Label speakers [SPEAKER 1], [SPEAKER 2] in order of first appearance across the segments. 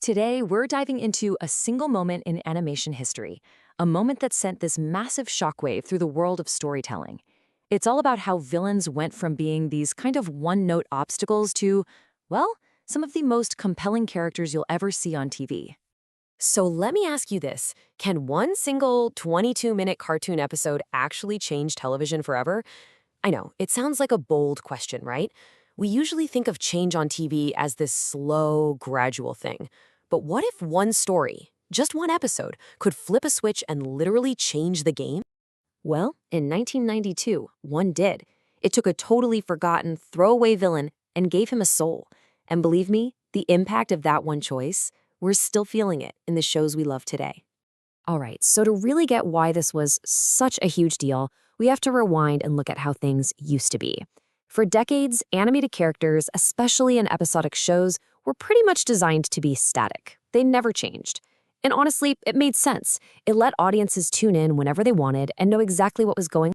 [SPEAKER 1] Today, we're diving into a single moment in animation history, a moment that sent this massive shockwave through the world of storytelling. It's all about how villains went from being these kind of one-note obstacles to, well, some of the most compelling characters you'll ever see on TV.
[SPEAKER 2] So let me ask you this. Can one single 22-minute cartoon episode actually change television forever? I know, it sounds like a bold question, right? We usually think of change on TV as this slow, gradual thing. But what if one story, just one episode, could flip a switch and literally change the game? Well, in 1992, one did. It took a totally forgotten, throwaway villain and gave him a soul. And believe me, the impact of that one choice, we're still feeling it in the shows we love today. All right, so to really get why this was such a huge deal, we have to rewind and look at how things used to be. For decades, animated characters, especially in episodic shows, were pretty much designed to be static. They never changed. And honestly, it made sense. It let audiences tune in whenever they wanted and know exactly what was going on.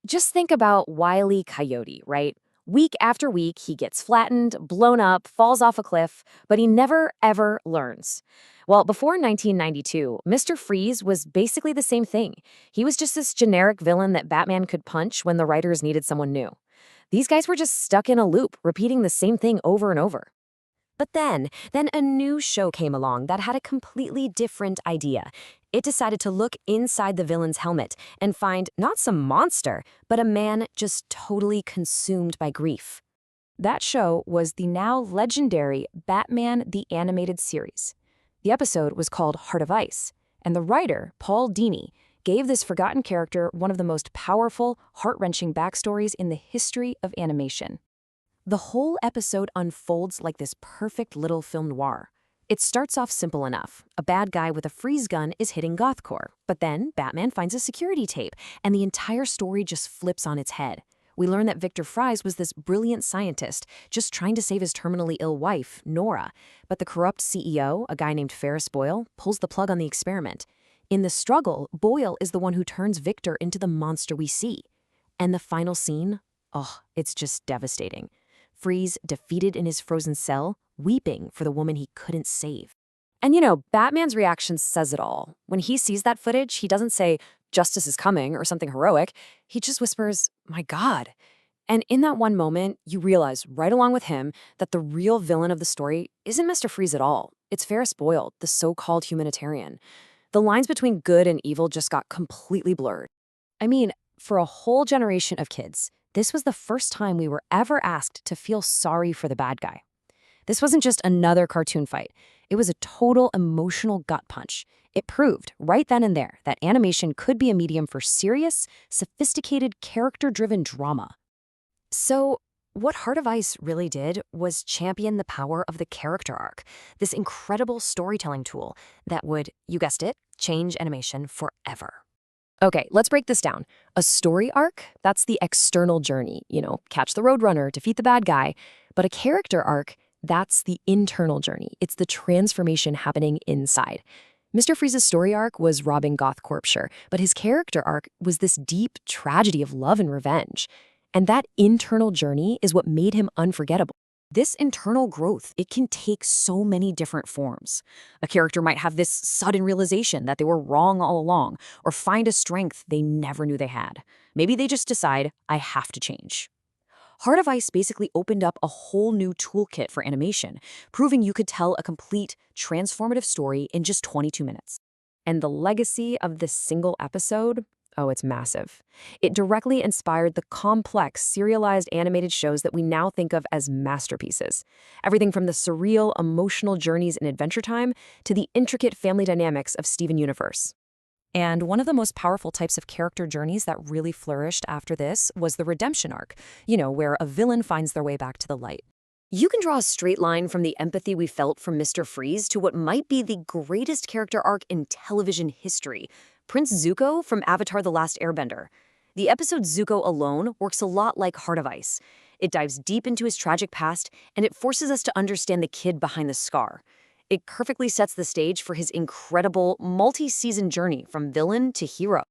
[SPEAKER 2] Just think about Wile E. Coyote, right? Week after week, he gets flattened, blown up, falls off a cliff, but he never, ever learns. Well, before 1992, Mr. Freeze was basically the same thing. He was just this generic villain that Batman could punch when the writers needed someone new. These guys were just stuck in a loop, repeating the same thing over and over. But then a new show came along that had a completely different idea. It decided to look inside the villain's helmet and find not some monster, but a man just totally consumed by grief. That show was the now legendary Batman the Animated Series. The episode was called Heart of Ice, and the writer, Paul Dini, gave this forgotten character one of the most powerful, heart-wrenching backstories in the history of animation. The whole episode unfolds like this perfect little film noir. It starts off simple enough. A bad guy with a freeze gun is hitting Gothcore, but then Batman finds a security tape, and the entire story just flips on its head. We learn that Victor Fries was this brilliant scientist just trying to save his terminally ill wife, Nora, but the corrupt CEO, a guy named Ferris Boyle, pulls the plug on the experiment. In the struggle, Boyle is the one who turns Victor into the monster we see. And the final scene? Oh, it's just devastating. Freeze, defeated in his frozen cell, weeping for the woman he couldn't save. And Batman's reaction says it all. When he sees that footage, he doesn't say, "Justice is coming," or something heroic. He just whispers, "My God." And in that one moment, you realize, right along with him, that the real villain of the story isn't Mr. Freeze at all. It's Ferris Boyle, the so-called humanitarian. The lines between good and evil just got completely blurred. I mean, for a whole generation of kids, this was the first time we were ever asked to feel sorry for the bad guy. This wasn't just another cartoon fight. It was a total emotional gut punch. It proved, right then and there, that animation could be a medium for serious, sophisticated, character-driven drama. So, what Heart of Ice really did was champion the power of the character arc, this incredible storytelling tool that would, you guessed it, change animation forever. Okay, let's break this down. A story arc, that's the external journey, catch the roadrunner, defeat the bad guy. But a character arc, that's the internal journey. It's the transformation happening inside. Mr. Freeze's story arc was robbing Gothcorpshire, but his character arc was this deep tragedy of love and revenge. And that internal journey is what made him unforgettable. This internal growth, it can take so many different forms. A character might have this sudden realization that they were wrong all along, or find a strength they never knew they had. Maybe they just decide, I have to change. Heart of Ice basically opened up a whole new toolkit for animation, proving you could tell a complete, transformative story in just 22 minutes. And the legacy of this single episode? Oh, it's massive. It directly inspired the complex, serialized animated shows that we now think of as masterpieces. Everything from the surreal, emotional journeys in Adventure Time to the intricate family dynamics of Steven Universe. And one of the most powerful types of character journeys that really flourished after this was the redemption arc, where a villain finds their way back to the light. You can draw a straight line from the empathy we felt from Mr. Freeze to what might be the greatest character arc in television history, Prince Zuko from Avatar: The Last Airbender. The episode Zuko alone works a lot like Heart of Ice. It dives deep into his tragic past, and it forces us to understand the kid behind the scar. It perfectly sets the stage for his incredible multi-season journey from villain to hero.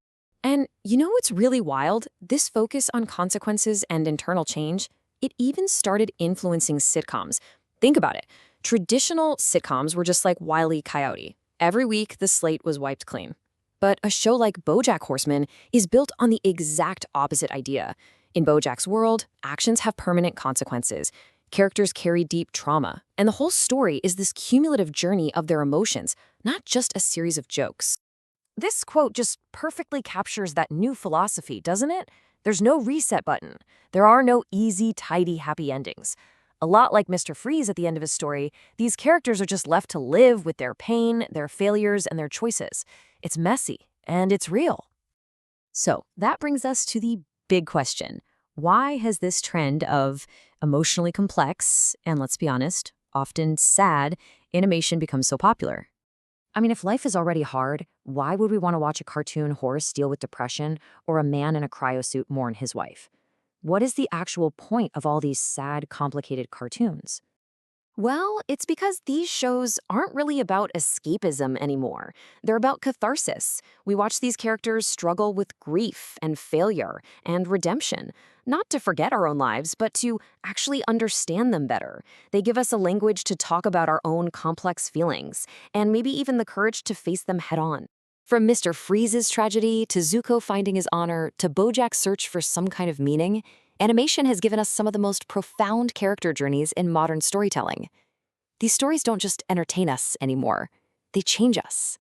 [SPEAKER 2] And what's really wild? This focus on consequences and internal change, it even started influencing sitcoms. Think about it. Traditional sitcoms were just like Wile E. Coyote. Every week, the slate was wiped clean. But a show like BoJack Horseman is built on the exact opposite idea. In BoJack's world, actions have permanent consequences. Characters carry deep trauma, and the whole story is this cumulative journey of their emotions, not just a series of jokes. This quote just perfectly captures that new philosophy, doesn't it? There's no reset button. There are no easy, tidy, happy endings. A lot like Mr. Freeze at the end of his story, these characters are just left to live with their pain, their failures, and their choices. It's messy, and it's real. So that brings us to the big question. Why has this trend of emotionally complex, and let's be honest, often sad, animation become so popular?
[SPEAKER 1] I mean, if life is already hard, why would we want to watch a cartoon horse deal with depression or a man in a cryosuit mourn his wife? What is the actual point of all these sad, complicated cartoons?
[SPEAKER 2] Well, it's because these shows aren't really about escapism anymore. They're about catharsis. We watch these characters struggle with grief and failure and redemption, not to forget our own lives, but to actually understand them better. They give us a language to talk about our own complex feelings, and maybe even the courage to face them head on. From Mr. Freeze's tragedy to Zuko finding his honor to BoJack's search for some kind of meaning, animation has given us some of the most profound character journeys in modern storytelling. These stories don't just entertain us anymore, they change us.